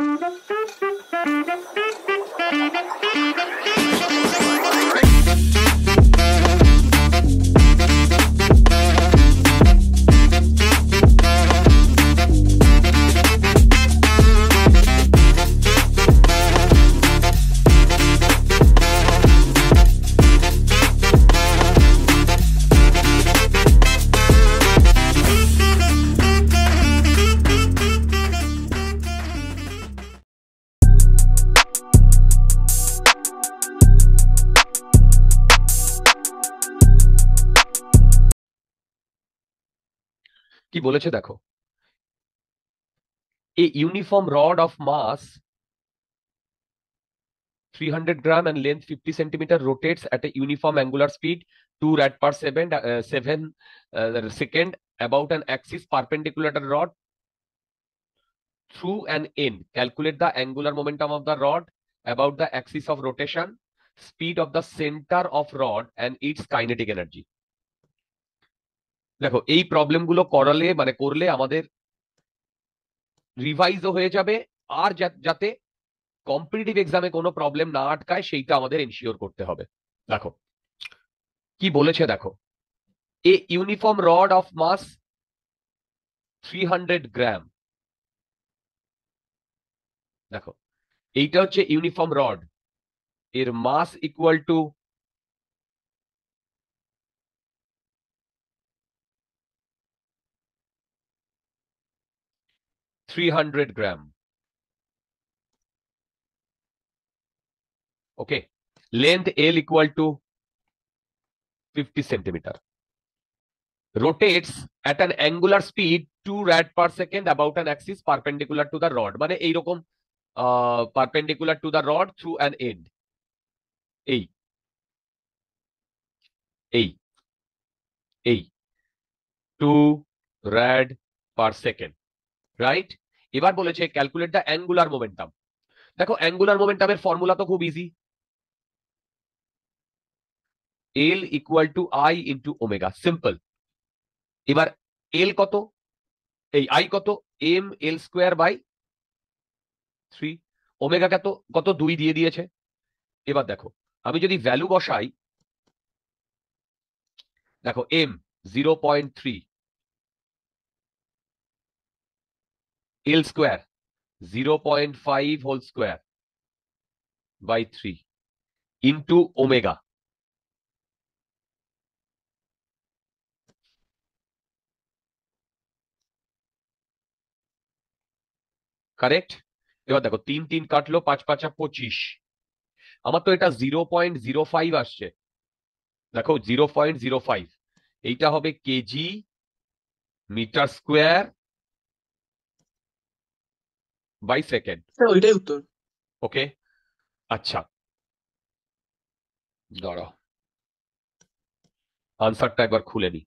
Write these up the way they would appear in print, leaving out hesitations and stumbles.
কি বলেছে দেখো, a uniform rod of mass 300 gram and length 50 centimeter rotates at a uniform angular speed 2 rad per 7 second about an axis perpendicular to the rod through an end. Calculate the angular momentum of the rod about the axis of rotation, speed of the center of rod and its kinetic energy. দেখো এই প্রবলেমগুলো করলে আমাদের রিভাইজও হয়ে যাবে, আর যাতে competitive এক্সামে কোনো প্রবলেম না আটকায় সেইটা আমাদের এনশিওর করতে হবে। দেখো কি বলেছে, দেখো a uniform rod of mass 300 gram. দেখো এইটা হচ্ছে ইউনিফর্ম রড, এর mass equal to 300 gram. Okay, length L equal to 50 centimetre, rotates at an angular speed 2 rad per second about an axis perpendicular to the rod, মানে এইরকম perpendicular to the rod through an end। এই এই এই 2 rad per second, right? এবার বলেছে calculate the angular momentum. দেখো angular মোমেন্টামের formula তো খুব easy, L equal to I into omega, simple. এবার এল কত, এই আই কত, M L square by 3, omega কত কত 2 দিয়ে দিয়েছে। এবার দেখো আমি যদি ভ্যালু বসাই, দেখো M 0.3, L square 0.5 whole square by 3 into omega, correct? এবার দেখো 3 3 কাটলো, 5 5 25, আমার তো এটা 0.05 আসছে। দেখো 0.05, এইটা হবে KG metre square by second. ওইটাই উত্তর। ওকে, আচ্ছা দাঁড়াও আনসারটা একবার খুলে নি।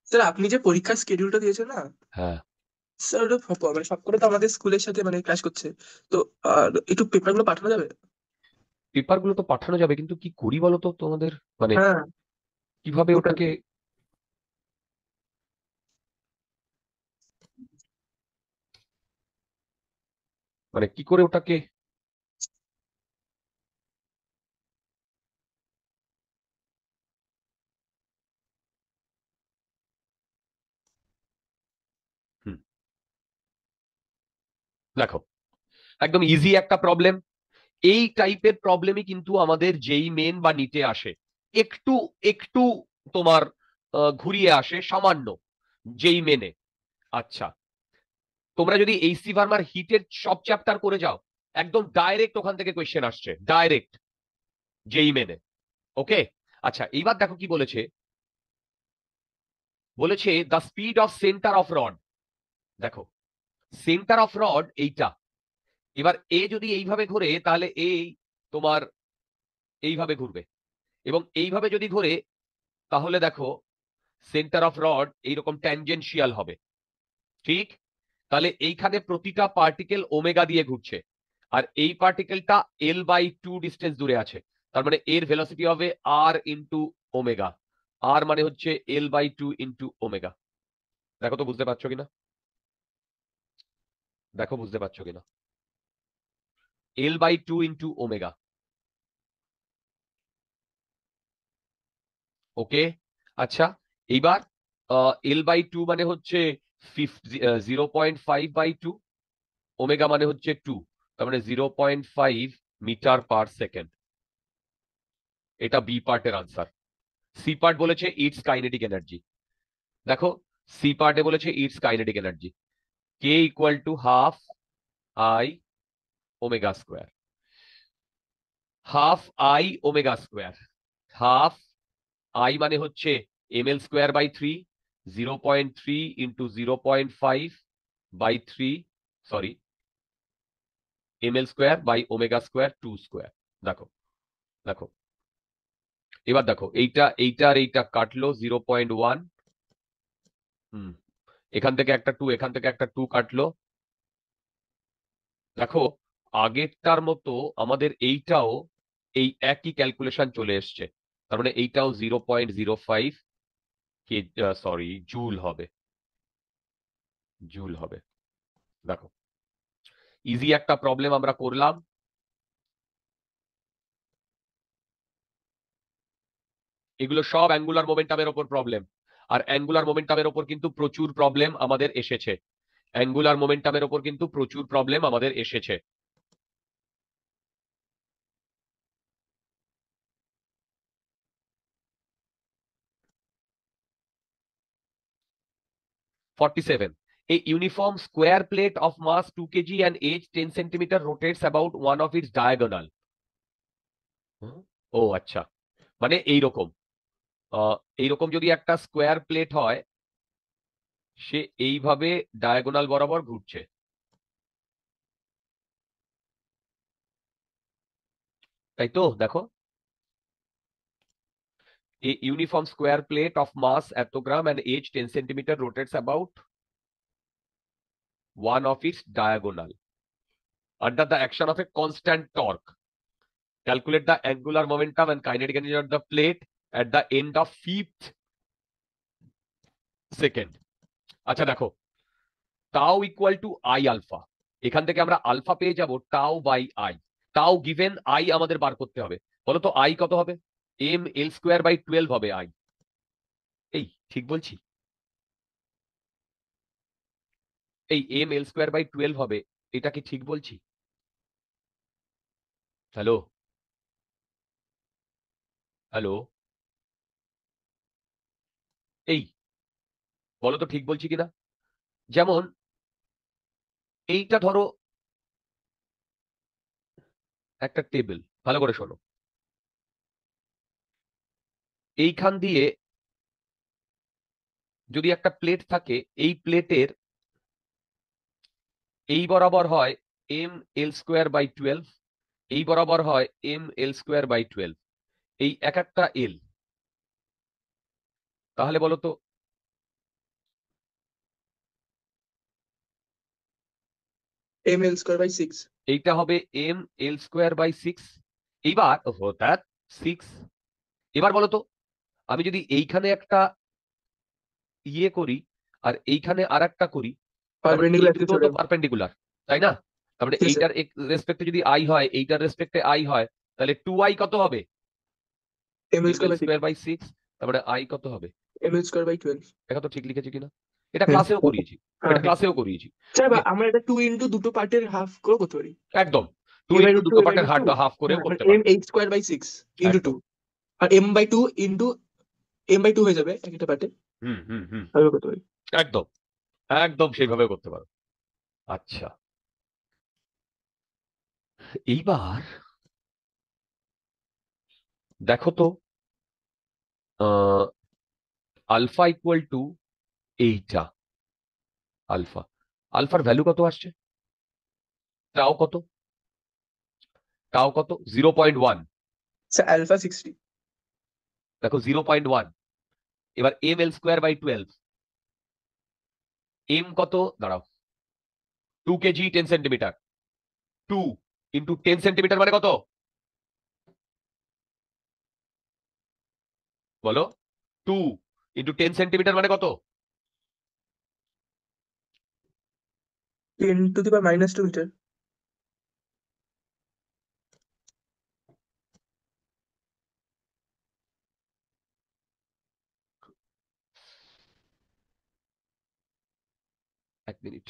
স্যার আপনি যে পরীক্ষার শিডিউলটা দিয়েছেন না, হ্যাঁ স্যার ওটা মানে সবকটা তো আমাদের স্কুলের সাথে মানে ক্লাস করছে, তো একটু পেপারগুলো পাঠানো যাবে? পেপারগুলো তো পাঠানো যাবে, কিন্তু কি করি বলো তো তোমাদের, মানে হ্যাঁ কিভাবে ওটাই। ওটাকে, মানে কি করে ওটাকে, হুম দেখো একদম ইজি একটা প্রবলেম। এই টাইপের প্রবলেমই কিন্তু আমাদের যেই মেন বা নিটে আসে, একটু একটু তোমার ঘুরিয়ে আসে সামান্য যেই মেনে। আচ্ছা তোমরা যদি এইচসি ভার্মার হিটের সব চ্যাপ্টার করে যাও, একদম ডাইরেক্ট ওখান থেকে কোয়েশ্চেন আসছে, ডাইরেক্ট যেই মেনে। ওকে, আচ্ছা এইবার দেখো কি বলেছে, বলেছে the speed of centre of rod. দেখো সেন্টার অফ রড এইটা, এবার এ যদি এইভাবে ঘুরে তাহলে এই তোমার এইভাবে ঘুরবে, এবং এইভাবে যদি ঘুরে তাহলে দেখো সেন্টার অফ রড এইরকম ট্যানজেনশিয়াল হবে, ঠিক? তাহলে এইখানে প্রতিটা পার্টিকেল ওমেগা দিয়ে ঘুরছে, আর এই পার্টিকেলটা L/2 ডিস্টেন্স দূরে আছে, তার মানে এর ভেলোসিটি হবে আর ইন্টু ওমেগা, আর মানে হচ্ছে L/2 ইন্টু ওমেগা। দেখো তো বুঝতে পারছো কিনা, দেখো বুঝতে পারছো কিনা। L/2 into omega. ওকে, আচ্ছা এইবার L/2 মানে হচ্ছে 0.5/2, ওমেগা মানে হচ্ছে 2, তার মানে 0.5 মিটার পার সেকেন্ড। এটা বি পার্টের আনসার। সি পার্ট বলেছে ইটস কাইনেটিক এনার্জি। দেখো, সি পার্টে বলেছে it's kinetic energy K equal to half I omega square. Half I omega square, half I মানে হচ্ছে ml²/3, 0.3 ইন্টু 0.5/3, সরি, ml²/ওমেগা² 2²। দেখো, দেখো এবার দেখো, এইটা আর এইটা কাটলো 0.1। এখান থেকে একটা 2, এখান থেকে একটা 2 কাটলো। দেখো, আগেরটার মতো আমাদের এইটাও এই একই ক্যালকুলেশন চলে এসছে, তার মানে এইটাও 0.05 কে, সরি, জুল হবে, জুল হবে। দেখো, ইজি একটা প্রবলেম আমরা করলাম। এগুলো সব অ্যাঙ্গুলার মোমেন্টামের ওপর প্রবলেম, আর অ্যাঙ্গুলার মোমেন্টামের ওপর কিন্তু প্রচুর প্রবলেম আমাদের এসেছে। অ্যাঙ্গুলার মোমেন্টামের ওপর কিন্তু প্রচুর প্রবলেম আমাদের এসেছে। '47. A uniform square plate of mass 2 kg and age 10 centimeter rotates about one of its diagonal. ও আচ্ছা, মানে এইরকম, এইরকম যদি একটা স্কোয়ার প্লেট হয়, সে এইভাবে ডায়াগোনাল বরাবর ঘুরছে, তাই তো? দেখো, a uniform square plate of mass এত গ্রাম and age 10 centimeter rotates about one of its diagonal under the action of a constant torque. Calculate the angular momentum and kinetic energy of the plate at the end of 5th second. আচ্ছা দেখো, tau equal to I alpha, এখান থেকে আমরা alpha পেয়ে যাব tau by I. Tau given, I আমাদের বার করতে হবে। বলো তো আই কত হবে? ml²/12 হবে আই। এই ঠিক বলছি? এই ml²/12 হবে, এটা কি ঠিক বলছি? হ্যালো, হ্যালো, এই বলো তো ঠিক বলছি কিনা। যেমন এইটা ধরো একটা টেবিল, ভালো করে শোনো, এইখান দিয়ে যদি একটা প্লেট থাকে, এই প্লেটের এই বরাবর হয় ml²/12, এই বরাবর হয় ml²/12, এই এক একটা এল। তাহলে বলো তো ml²/6। এইটা হবে ml²/6। এইবার দ্যাট 6। এবার বলো তো, আমি যদি এইখানে একটা ইয়ে করি আর এইখানে আর একটা করি, তার মানে এই পারপেন্ডিকুলার দুটো তো থিওরেম। পারপেন্ডিকুলার, তাই না? তার মানে ঠিক আছে, এইটার রেসপেক্টে যদি আই হয়, এইটার রেসপেক্টে আই হয়, তাহলে 2i কত হবে? ml²/6, ml²/6। তার মানে আই কত হবে? ml²/12। দেখা তো ঠিক লিখেছি কিনা। এটা হ্যাঁ, ক্লাসেও করিয়েছি, হ্যাঁ, এটা হ্যাঁ। ক্লাসেও করিয়েছি। আচ্ছা, ওকে, আমরা এটা 2 ইন্টু দুটো পার্টের হাফ করে করতে পারি। একদম, two a by into root two, দুটো a বাই পার্টের রুট টু। হাফ করেও হ্যাঁ, মানে করতে পারো। mh²/6 into two. একদম। আর m/2 ইন্টু m/2 হয়ে যাবে একটা পার্টে, হুম, হুম, হুম, ভাবে করতে পারি। একদম, একদম সেইভাবে করতে পারো। আচ্ছা, এইবার দেখো তো, আলফা ইকুয়াল টু এইটা, আলফা, আলফার ভ্যালু কত আসছে? টাও কত? টাও কত? 0.1। আচ্ছা, আলফা 60। দেখো 0.1। এবার ml²/12, এম কত? দাঁড়াও, 2 কেজি 10 সেন্টিমিটার, 2 ইন্টু 10 সেন্টিমিটার মানে কত? বলো, 2 ইন্টু 10 সেন্টিমিটার মানে কত? 10⁻² মিটার। মিনিট।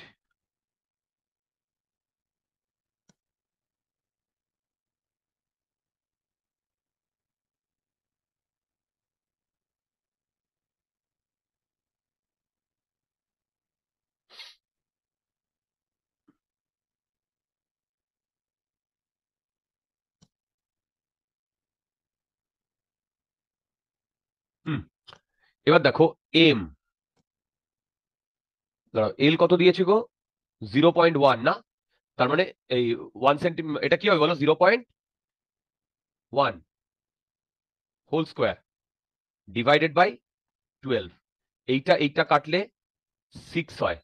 এবার দেখো এম, এল কত দিয়েছে গো? 0.1 না? তার মানে এই 1 সেন্টিমিটার, এটা কি হবে বলো? 0.1 হোল স্কোয়ার ডিভাইডেড বাই 12। এইটা কাটলে 6 হয়।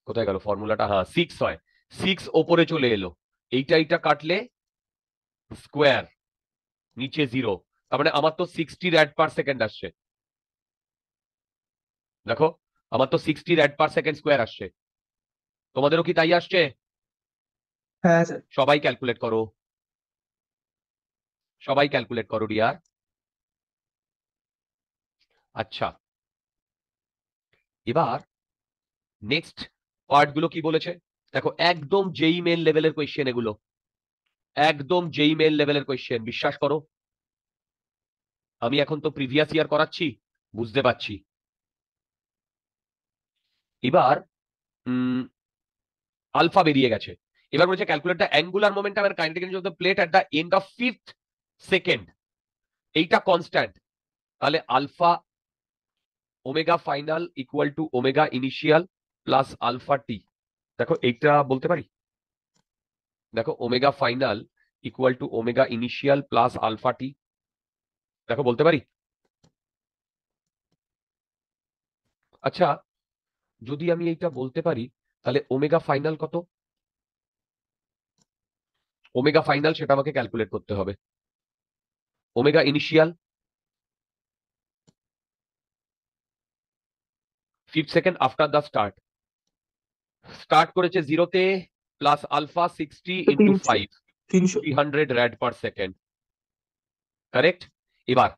কোথায় গেল ফর্মুলাটা? হ্যাঁ, 6 হয়। 6 ওপরে চলে এলো। এইটা কাটলে স্কোয়ার, নিচে 0। তার মানে আমার তো 60 র্যাড পার সেকেন্ড আসছে। দেখো, আমার তো 60 র্যাড পার সেকেন্ড স্কোয়ার আসছে। তোমাদেরও কি তাই আসছে? হ্যাঁ স্যার। সবাই ক্যালকুলেট করো, সবাই ক্যালকুলেট করো ডিয়ার। আচ্ছা, এবার নেক্সট পার্ট গুলো কি বলেছে দেখো। একদম জেই মেন লেভেলের কোয়েশ্চেন এগুলো, একদম জেই মেন লেভেলের কোয়েশ্চেন, বিশ্বাস করো। আমি এখন তো প্রিভিয়াস ইয়ার করাচ্ছি, বুঝতে পারছি। এবার আলফা বেরিয়ে গেছে। এবার বলেছে calculate the angular momentum and kinetic energy of the plate at the end of 5th second. এইটা কনস্ট্যান্ট, তাহলে alpha omega final equal to omega initial plus alpha T. দেখো এইটা বলতে পারি, দেখো omega final equal to omega initial plus alpha T, দেখো বলতে পারি। আচ্ছা, যদি আমি এইটা বলতে পারি, তাহলে ওমেগা ফাইনাল কত? ওমেগা ফাইনাল সেটা আমাকে ক্যালকুলেট করতে হবে। Omega initial 5th second after the start, start করেছে 0-তে, plus alpha 60 into 300। 5, 300। 300 rad per second. Correct. এবার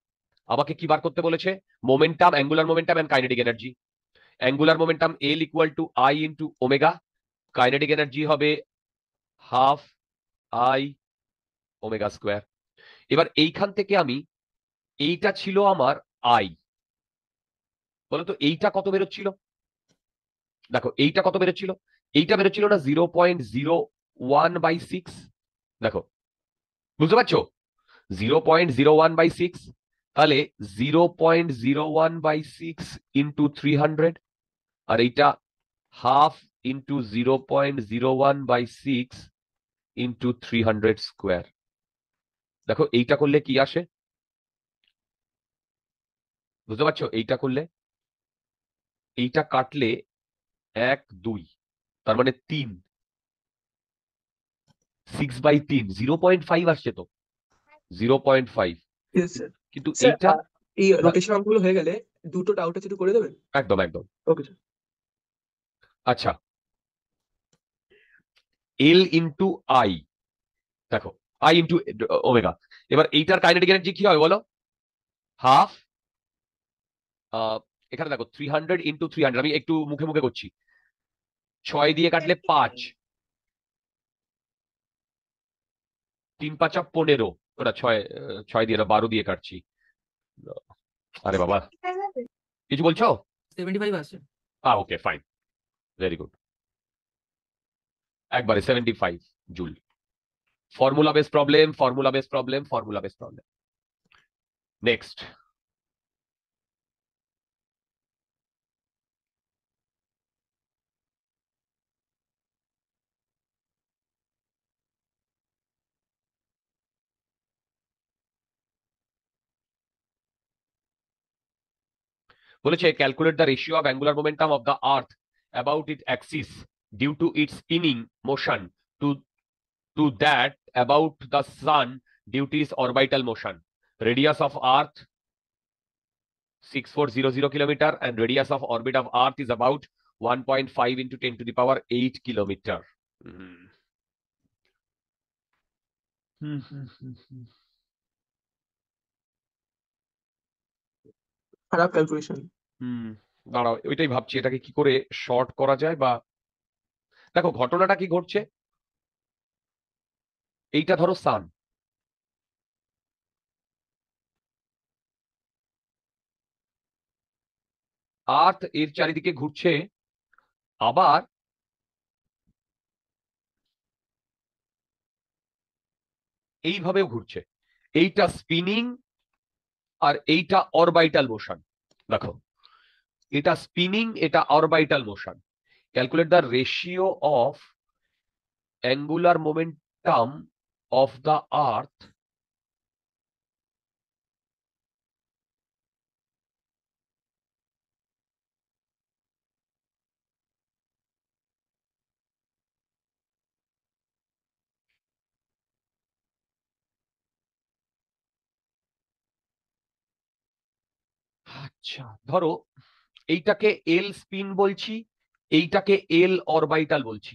আমাকে কি বার করতে বলেছে? Momentum, angular momentum and kinetic energy. Angular momentum L equal to I into omega, kinetic energy হবে half I omega square. এবার এইখান থেকে আমি, এইটা ছিল আমার আই, বলতো এইটা কত বেরোচ্ছিল? দেখো এইটা কত বেরোচ্ছিল? এইটা বেরোচ্ছিল না 0.01/6। দেখো, বুঝতে পারছো? 0.01/6, তাহলে 0.01/6 ইন্টু 300, আর এইটা হাফ ইন্টু 0.01/6 ইন্টু 300 স্কোয়ার। দেখো এইটা করলে কি আসে, বুঝতে পারছো? এইটা করলে, এইটা কাটলে 1 2, তার মানে 3, 6/3, 0.5 আসছে তো, 0.5। Yes sir. কিন্তু স্যার এইটা, এই রোটেশন অঙ্কগুলো হয়ে গেলে দুটো ডাউট আছে, একটু করে দেবেন? একদম একদম। Okay sir. আচ্ছা, এল ইন্টু আই, দেখো আই ইন্টু ওমেগা। এবার এইটার কাইনেটিক এনার্জি কি হবে বলো? হাফ, এখানে দেখো 300 ইন্টু 300, আমি একটু মুখে মুখে করছি। 6 দিয়ে কাটলে 5, 3 × 5 = 15। ওটা 6, 6 দিয়ে না, 12 দিয়ে কাটছি। আরে বাবা, কিছু বলছো? 75 আসছে। Okay fine, very good. একবারে 75 joule. Formula base problem, formula base problem, formula base problem. Next, বলেছে calculate the ratio of angular momentum of the earth about it axis due to its spinning motion to to that about the sun due to its orbital motion. Radius of earth 6400 kilometer and radius of orbit of earth is about 1.5 into 10 to the power 8 kilometer. খারাপ calculation. দাঁড়াও, ওইটাই ভাবছি এটাকে কি করে short করা যায় বা দেখো ঘটনাটা কি ঘটছে, এইটা ধরো সান, আর্থ এর চারিদিকে ঘুরছে, আবার এইভাবেও ঘুরছে। এইটা স্পিনিং আর এইটা অরবাইটাল মোশন। দেখো এটা স্পিনিং, এটা orbital motion. Calculate the ratio of angular momentum of the আর্থ আচ্ছা ধরো এইটাকে এল স্পিন বলছি, এইটাকে এল অরবাইটাল বলছি।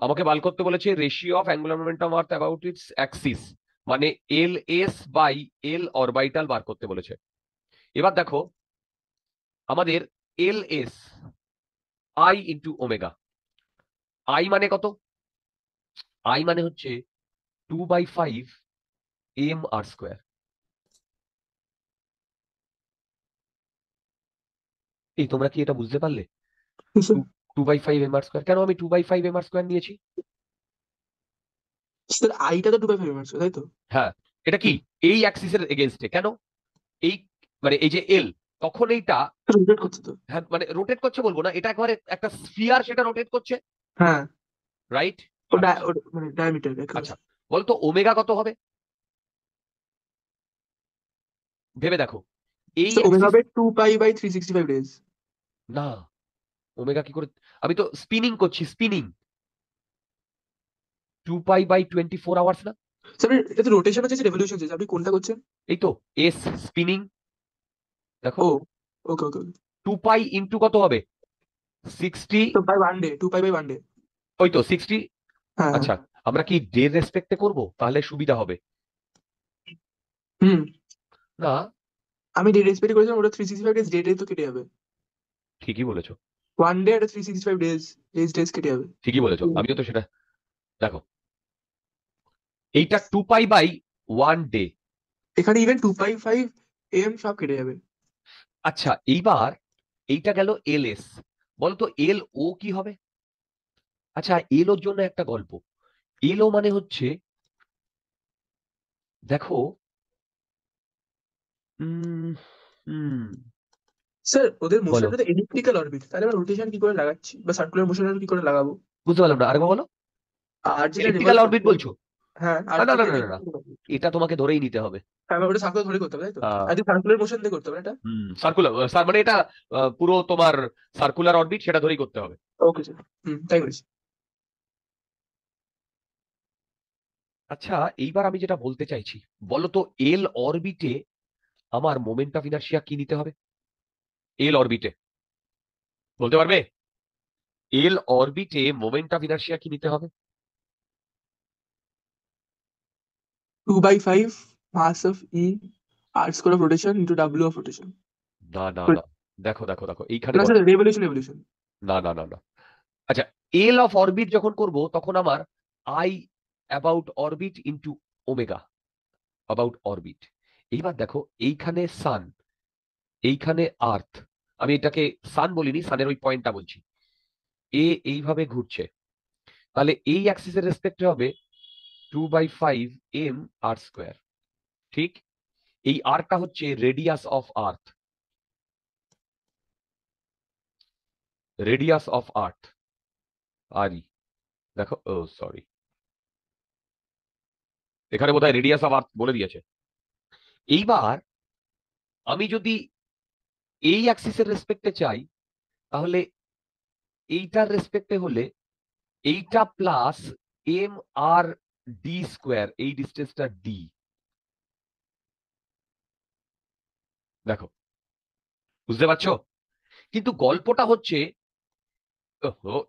আমাকে বার করতে বলেছে ratio of angular momentum earth about its axis, মানে L S by L orbital বার করতে বলেছে। এবার দেখো আমাদের L S I into omega, I মানে কত, আই মানে হচ্ছে 2/5 এম আর স্কোয়ার। এই তোমরা কি এটা বুঝতে পারলে? টু 2/5 এম আর স্কোয়ার, কেন আমি 2/5 এম আর স্কোয়ার নিয়েছি? স্যার আইটা তো 2/5 মার্কস তাই তো? হ্যাঁ, এটা কি হুম। এই অ্যাক্সিসের এগেনস্টে, কেন এই মানে এই যে এল, তখন এইটা রোটেট করছে তো। হ্যাঁ মানে রোটেট করছে বলবো না, এটা একবারে একটা স্ফিয়ার, সেটা রোটেট করছে, হ্যাঁ, রাইট? ওটা আচ্ছা মানে ডায়ামিটার আচ্ছা, বলতো ওমেগা কত হবে ভেবে দেখো, এই ওমেগা অ্যাক্সিস। হবে 2π/365 ডেজ। না, ওমেগা কি করে, আমি তো স্পিনিং করছি, স্পিনিং 2π/24 আওয়ার্স না? স্যার এটা তো রোটেশন হচ্ছে, রেভলিউশন হচ্ছে, আপনি কোনটা করছেন? এই তো এস স্পিনিং, দেখো ও, ওকে ওকে। 2π ইন্টু কত হবে, 60, তো বাই ওয়ান ডে, 2π/1 ডে। ওই তো 60। হ্যাঁ হ্যাঁ। আচ্ছা আমরা কি ডে রেসপেক্টে করব, তাহলে সুবিধা হবে? হুম। না, আমি ডে রেসপেক্ট করেছিলাম, ওটা 365 ডেজ, ডে তো কেটে যাবে। ঠিকই বলেছো, ওয়ান ডে একটা 365 ডেজ, ডেজ কেটে যাবে। ঠিকই বলেছো, হুম। আমিও তো সেটা। দেখো এইটা 2π/1 ডে। এখানে ইভেন 2π/5 AM সব কেটে যাবে। আচ্ছা এইবার এইটা গেল এল এস, বলতো এল ও কি হবে? আচ্ছা এল ওর জন্য একটা গল্প, এল ও মানে হচ্ছে, দেখো উম হুম স্যার ওদের বলো, মোশনটা তো এলিপ্টিক্যাল অরবিট, তাহলে আমরা রোটেশন কি করে লাগাচ্ছি, বা সার্কুলার মোশন কি করে লাগাবো? বুঝতে পারলাম না, আরেকবার বলো। আর যেটা এলিপ্টিক্যাল রিভলভ অরবিট করছে। বলছো? হ্যাঁ, আর না না যেটা না না না, revolve করছে। এটা তোমাকে ধরেই নিতে হবে। হ্যাঁ, ওটা সার্কুলার ধরে করতে হবে তাই তো? আহ আর সার্কুলার মোশন দিয়ে করতে হবে না এটা? সার্কুলার, মানে এটা পুরো তোমার সার্কুলার অরবিট, সেটা ধরেই করতে হবে। Okay sir. হুম, তাই বলেছি। আচ্ছা এইবার আমি যেটা বলতে চাইছি, বলো তো এল অরবিটে আমার মোমেন্ট অফ ইনার্শিয়া কি নিতে হবে? এল অরবিটে বলতে পারবে? এল অরবিটে মোমেন্ট অফ ইনার্শিয়া কি নিতে হবে? 2/5 mass of E, R square of rotation into W of rotation. না না না, দেখো দেখো দেখো এইখানে না স্যার, রেভলিউশন রেভলিউশন। না না না না। আচ্ছা এল অফ অরবিট যখন করব তখন আমার I about orbit into omega about orbit. এইবার দেখো এইখানে সান, এইখানে আর্থ, আমি এটাকে সান বলিনি, সানের ওই পয়েন্টটা বলছি, এ এইভাবে ঘুরছে, তাহলে এই অ্যাক্সিসের রেসপেক্টে হবে 2/5 এম আর স্কোয়ার। ঠিক, এই আরটা হচ্ছে radius of earth, radius of earth R E. দেখো ও সরি, এখানে বোধহয় রেডিয়াস অফ আর্থ বলে দিয়েছে। এইবার আমি যদি এই অ্যাক্সিসের রেসপেক্টে চাই, তাহলে এইটার রেসপেক্টে হলে এইটা plus M R D square, এই ডিস্টেন্সটা ডি। দেখো বুঝতে পারছো, কিন্তু গল্পটা হচ্ছে,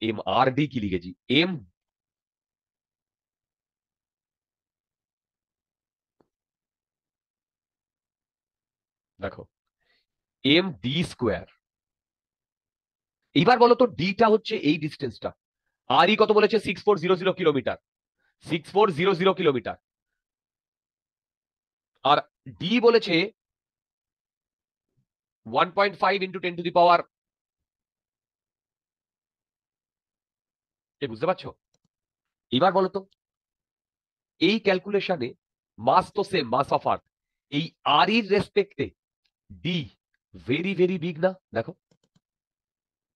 এম আর ডি কি লিখেছি, এম, দেখো এম ডি স্কোয়ার। এইবার বলো তো ডিটা হচ্ছে এই ডিস্টেন্সটা, আর ই কত বলেছে? 6400 কিলোমিটার, 6400 কিলোমিটার। আর ডি বলেছে 1.5 ইন্টু 10⁻, বুঝতে পারছো? এবার বলো তো, এই ক্যালকুলেশনে মাস তো সেম, মাস অফ আর্থ, এই আর ইর রেসপেক্টে ডি ভেরি ভেরি বিগ না? দেখো,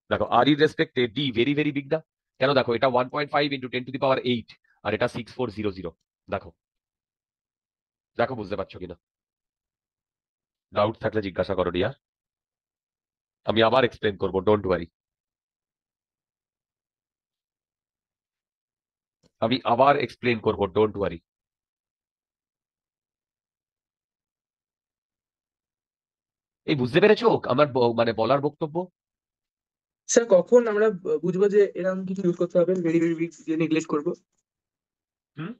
দেখো আর ইর রেসপেক্টে ডি ভেরি ভেরি বিগ না? কেন? দেখো, এটা 1.5 ইন্টু 10⁸, আর এটা 6400। দেখো, দেখো বুঝতে পারছো কিনা? ডাউট থাকলে জিজ্ঞাসা করো ডিয়ার, আমি আবার এক্সপ্লেন করবো, ডোন্ট ওয়ারি। আমি আবার এক্সপ্লেন করবো, ডোন্ট ওয়ারি। এই বুঝতে পেরেছো আমার মানে বলার বক্তব্য? স্যার কখন আমরা বুঝবো যে এরকম কিছু ইউজ করতে হবে, ভেরি ভেরি বিগ যে নেগলেক্ট করবো? হুম।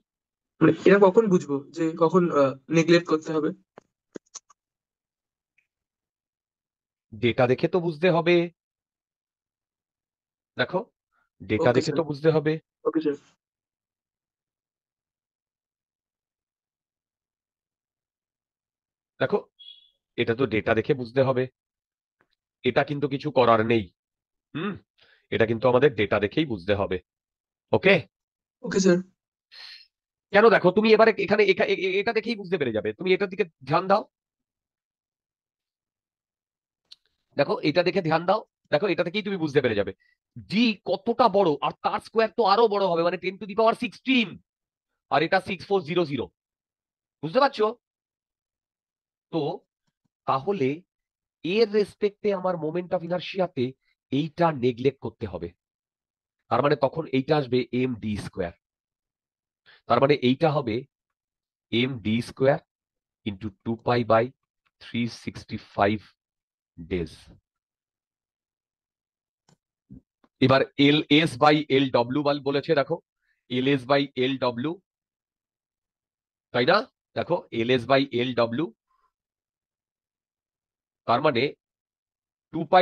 মানে এটা কখন বুঝবো যে কখন নেগলেক্ট করতে হবে? ডেটা দেখে তো বুঝতে হবে। দেখো, ডেটা ওকে দেখে স্যার। তো বুঝতে হবে। Okay sir. দেখো, এটা তো ডেটা দেখে বুঝতে হবে, এটা কিন্তু কিছু করার নেই। হুম। এটা কিন্তু আমাদের ডেটা দেখেই বুঝতে হবে। ওকে। Okay sir. কেন? দেখো, তুমি এবারে এখানে এটা দেখেই বুঝতে পেরে যাবে, তুমি এটার দিকে ধ্যান দাও। দেখো, এটা দেখে ধ্যান দাও। দেখো, এটা থেকেই তুমি বুঝতে পেরে যাবে জি কতটা বড়, আর তার স্কোয়ার তো আরো বড় হবে, মানে 10⁻16, আর এটা 6400। বুঝতে পারছো? তো তাহলে এর রেসপেক্টে আমার মোমেন্ট অফ ইনার্শিয়াতে এইটা নেগলেক্ট করতে হবে। তার মানে তখন এইটা আসবে এম ডি স্কোয়ার। তার মানে এইটা হবে M D square into 2π/365 days. এবার L S by L W বলেছে, দেখো, L S by L W, তাই না? দেখো, L S by L W, তার মানে 2π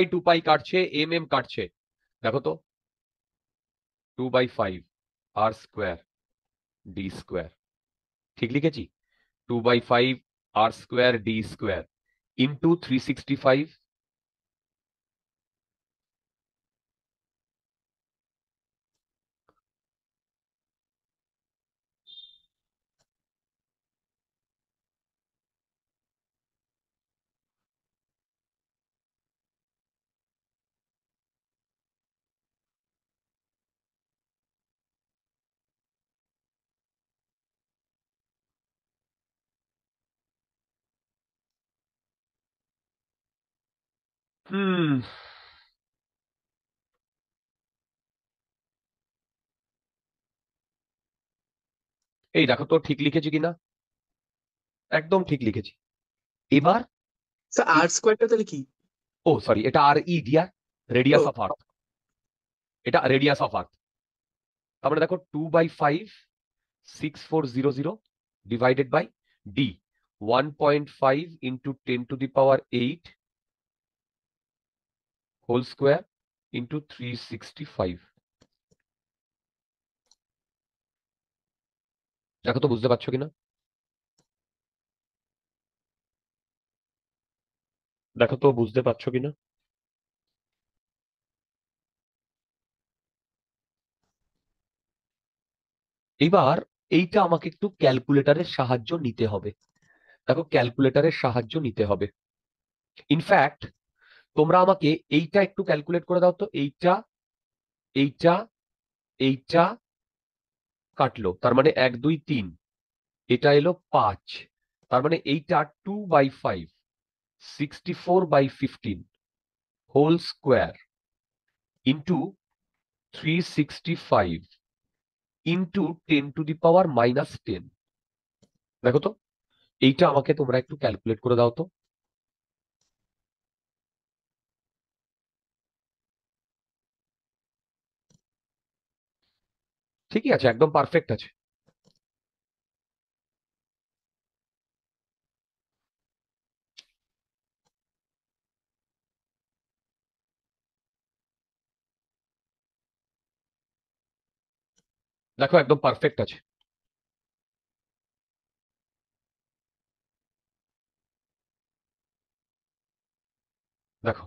কাটছে, এম এম কাটছে। দেখো তো, 2/5 r² ঠিক লিখেছি? 2/5 r² ইন্টু 365। হুম। এই দেখো তো ঠিক লিখেছি কিনা? একদম ঠিক লিখেছি। এবার স্যার আর স্কোয়ারটা তাহলে কি? ও সরি, এটা আর ই ডিয়ার, ও। Radius of earth. এটা রেডিয়াস অফ আর্থ। তারপরে দেখো, 2/5 6400 divided by D 1.5 into 10⁸ whole square into 365। দেখো তো বুঝতে পারছো কিনা? দেখো তো বুঝতে পারছো কিনা? এবার এইটা আমাকে একটু ক্যালকুলেটরের সাহায্য নিতে হবে। দেখো, ক্যালকুলেটরের সাহায্য নিতে হবে। ইনফ্যাক্ট তোমরা আমাকে এইটা একটু ক্যালকুলেট করে দাও তো। এইটা, এইটা, এইটা কাটলো, তার মানে 1 2 3, এটা এলো 5, তার মানে এইটা 2/5 64/15 হোল স্কোয়ার ইন্টু 365 ইন্টু 10⁻⁻10। দেখো তো, এইটা আমাকে তোমরা একটু ক্যালকুলেট করে দাও তো। ঠিকই আছে, একদম পারফেক্ট আছে। দেখো একদম পারফেক্ট আছে। দেখো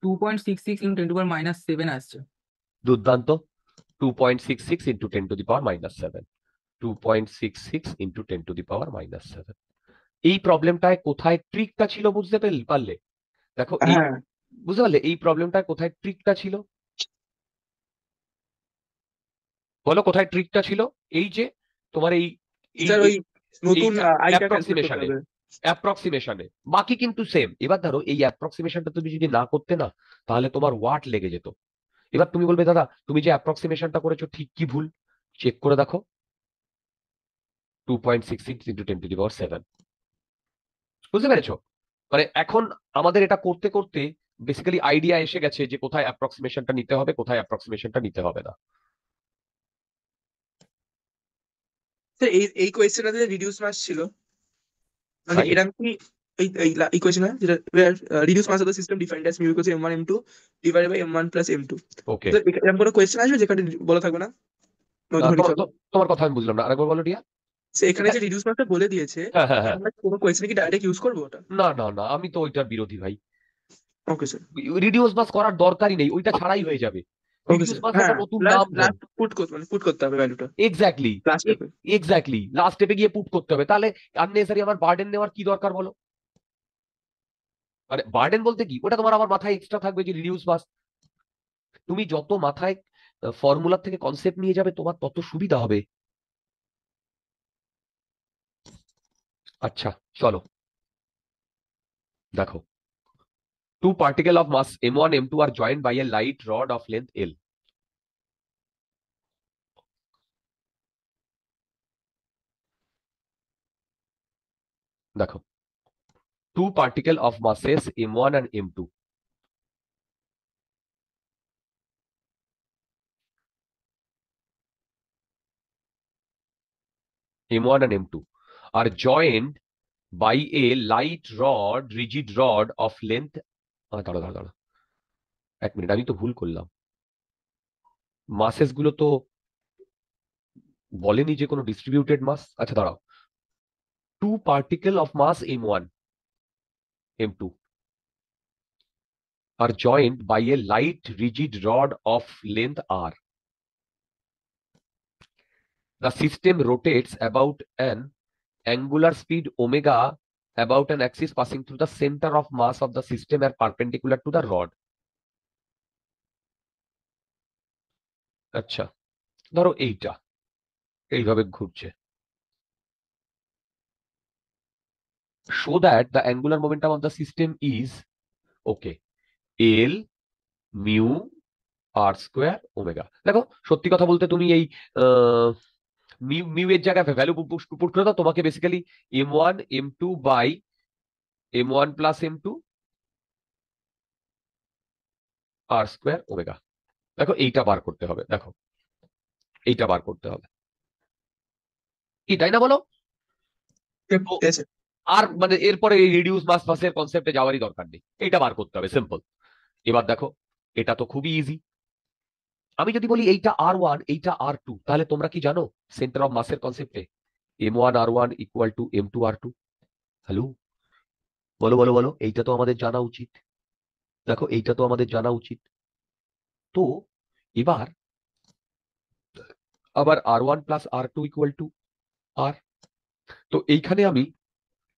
2.66 × 10⁻⁷ আসছে। দুর্দান্ত। 2.66 × 10⁻⁷, 2.66 × 10⁻⁷। এই প্রবলেমটায় কোথায় ট্রিকটা ছিল বুঝতে পারলে? দেখো এই, হ্যাঁ বুঝতে পারলে এই প্রবলেমটায় কোথায় ট্রিকটা ছিল? বলো কোথায় ট্রিকটা ছিল? এই যে তোমার এই এই স্যার, ওই নতুন এইটা আইটা ক্যালকুলেট করতে অ্যাপ্রক্সিমেশনে, হবে। বাকি কিন্তু সেম। এবার ধরো এই অ্যাপ্রক্সিমেশনটা তুমি যদি না করতে না, তাহলে তোমার ওয়াট লেগে যেত। এবার তুমি বলবে দাদা তুমি যে অ্যাপ্রক্সিমেশনটা করেছো ঠিক কি ভুল, চেক করে দেখো। 2.66 × 10⁻⁷। বুঝতে পেরেছো? মানে এখন আমাদের এটা করতে করতে বেসিক্যালি আইডিয়া এসে গেছে যে কোথায় অ্যাপ্রক্সিমেশনটা নিতে হবে, কোথায় অ্যাপ্রক্সিমেশনটা নিতে হবে না। স্যার, এই এই কোয়েশ্চেনটাতে রিডিউস মাস ছিল, মানে তাই? এরকম কি? এই এই ইকুয়েশন না, যেটা reduce mass of the system defined as mu equals m1 m2 divided by m1 plus m2। Okay. Sir, এরকম কোনো কোয়েশ্চেন আসবে যেখানে বলা থাকবে না, ধরে নিতে হবে? তোমার কথা আমি বুঝলাম না, আরেকবার বলো রিয়া। স্যার, এখানে যে রিডিউস মাসটা বলে দিয়েছে, হ্যাঁ হ্যাঁ হ্যাঁ। আমরা কোনো কোয়েশ্চেনে কি ডাইরেক্ট ইউজ করবো ওটা? না না না, আমি তো ওইটার বিরোধী ভাই। Okay sir. রিডিউস বাস করার দরকারই নেই, ওইটা ছাড়াই হয়ে যাবে। ওকে রিডিউস স্যার, বাস একটা হ্যাঁ। নতুন নাম লাস্ট দেন। লাস্ট পুট করতে হবে ভ্যালুটা এক্স্যাক্টলি। লাস্ট স্টেপে। এক্স্যাক্টলি, লাস্ট স্টেপে গিয়ে পুট করতে হবে। তাহলে আননেসারি আমার বার্ডেন নেওয়ার কি দরকার বলো? মানে বার্ডেন বলতে কি, ওটা তোমার আমার মাথায় এক্সট্রা থাকবে যে রিডিউস বাস। তুমি যত মাথায় ফর্মুলা থেকে কনসেপ্ট নিয়ে যাবে তোমার তত সুবিধা হবে। আচ্ছা চলো দেখো, two particle of mass m1 m2 are joined by a light rod of length l. দেখো two particle of masses m1 and m2, m1 and m2 are joined by a light rod, rigid rod of length, দাঁড়া দাঁড়া দাঁড়া, এক minute, আমি তো ভুল করলাম। মাসেস গুলো তো বলেনি যে কোনো ডিস্ট্রিবিউটেড মাস। আচ্ছা দাঁড়াও, two particle of mass m1 m2 are joined by a light rigid rod of length r. The system rotates about an angular speed omega about an axis passing through the center of mass of the system and perpendicular to the rod. আচ্ছা ধরো এইটা এইভাবে ঘুরছে, so that the angular momentum of the system is okay l mu r square omega. দেখো সত্যি কথা বলতে তুমি এই মিউ মিউ এর জায়গায় ভ্যালু পুট করে দাও, তোমাকে basically m1 m2 by m1 plus m2 r square omega. দেখো এইটা বার করতে হবে, দেখো এইটা বার করতে হবে, কি তাই না বলো? ঠিক তো আছে। আর মানে এরপরে এই রিডিউস মাস ফাসের কনসেপ্টে যাওয়ারই দরকার নেই, এইটা বার করতে হবে, সিম্পল। এবার দেখো এটা তো খুবই ইজি। আমি যদি বলি এইটা r1 এইটা r2, তাহলে তোমরা কি জানো সেন্টার অফ মাসের কনসেপ্টে m1 r1 equal to m2 r2? Hello, বলো বলো বলো, এইটা তো আমাদের জানা উচিত। দেখো এইটা তো আমাদের জানা উচিত। তো এবার আবার r1 plus r2 equal to r। তো এইখানে আমি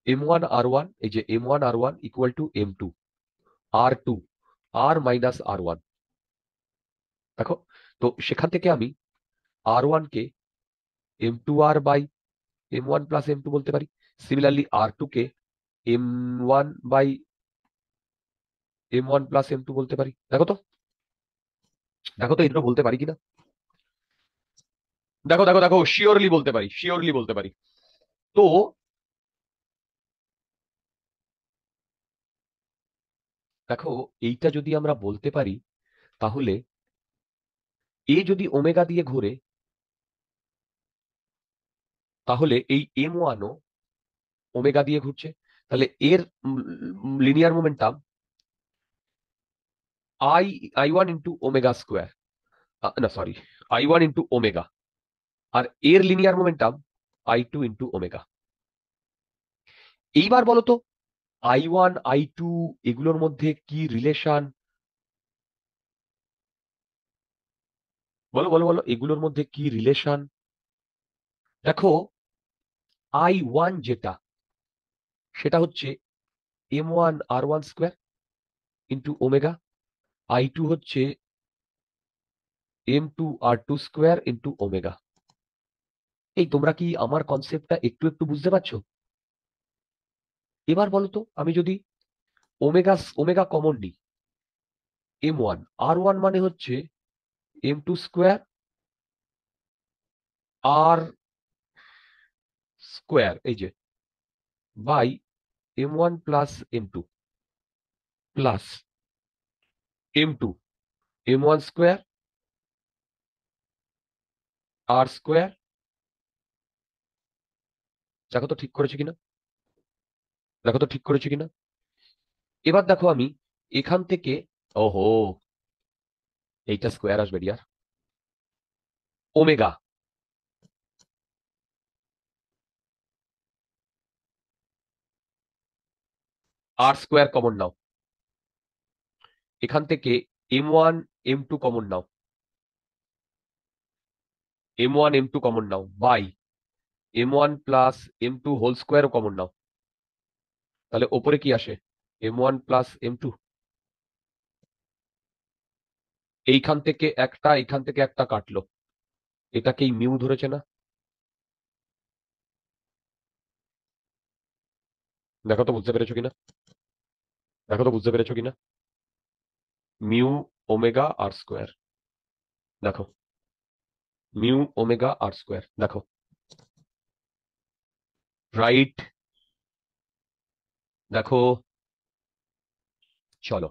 m1 r1, এই যে m1 r1 equal to m2 r2 r minus r1। দেখো তো সেখান থেকে আমি r1 K m2r by m1 plus m2 বলতে পারি। Similarly r2 K m1 by m1 plus m2 বলতে পারি। দেখো তো, দেখো তো এটা বলতে পারি কিনা। দেখো দেখো দেখো, শিওরলি বলতে পারি, শিওরলি বলতে পারি। তো দেখো এইটা যদি আমরা বলতে পারি, তাহলে এ যদি ওমেগা দিয়ে ঘোরে, তাহলে এই m1ও ওমেগা দিয়ে ঘুরছে, তাহলে এর linear momentum I1 into omega square, না সরি, I1 ইন্টু ওমেগা, আর এর linear momentum I2 into omega. এইবার বলো তো I1 I2 এগুলোর মধ্যে কি রিলেশন? বলো বলো বলো, এগুলোর মধ্যে কি রিলেশন? দেখো I1 যেটা, সেটা হচ্ছে M1 R1 square into omega, I2 হচ্ছে M2 R2 square into omega. এই তোমরা কি আমার কনসেপ্টটা একটু একটু বুঝতে পারছো? এবার বলো তো আমি যদি ওমেগা ওমেগা কমন নিই, M1 R1 মানে হচ্ছে M2 স্কোয়ার আর স্কোয়ার, এই যে, by M1 plus M2 plus M2 M1 square R square. দেখো তো ঠিক করেছি কিনা, দেখো তো ঠিক করেছি কিনা। এবার দেখো আমি এখান থেকে, ওহো, এইটা স্কোয়ার আসবে dear, omega R square common নাও, এখান থেকে M1 M2 কমন নাও, M1 M2 কমন নাও, by M1 plus M2 whole স্কোয়ারও কমন নাও। তাহলে ওপরে কি আসে? M1 plus M2। এইখান থেকে একটা, এইখান থেকে একটা কাটলো, এটাকেই মিউ ধরেছে না? দেখো তো বুঝতে পেরেছো কিনা, দেখো তো বুঝতে পেরেছো কিনা। মিউ ওমেগা আর স্কোয়ার, দেখো, মিউ ওমেগা আর স্কোয়ার, দেখো, রাইট। দেখো, চলো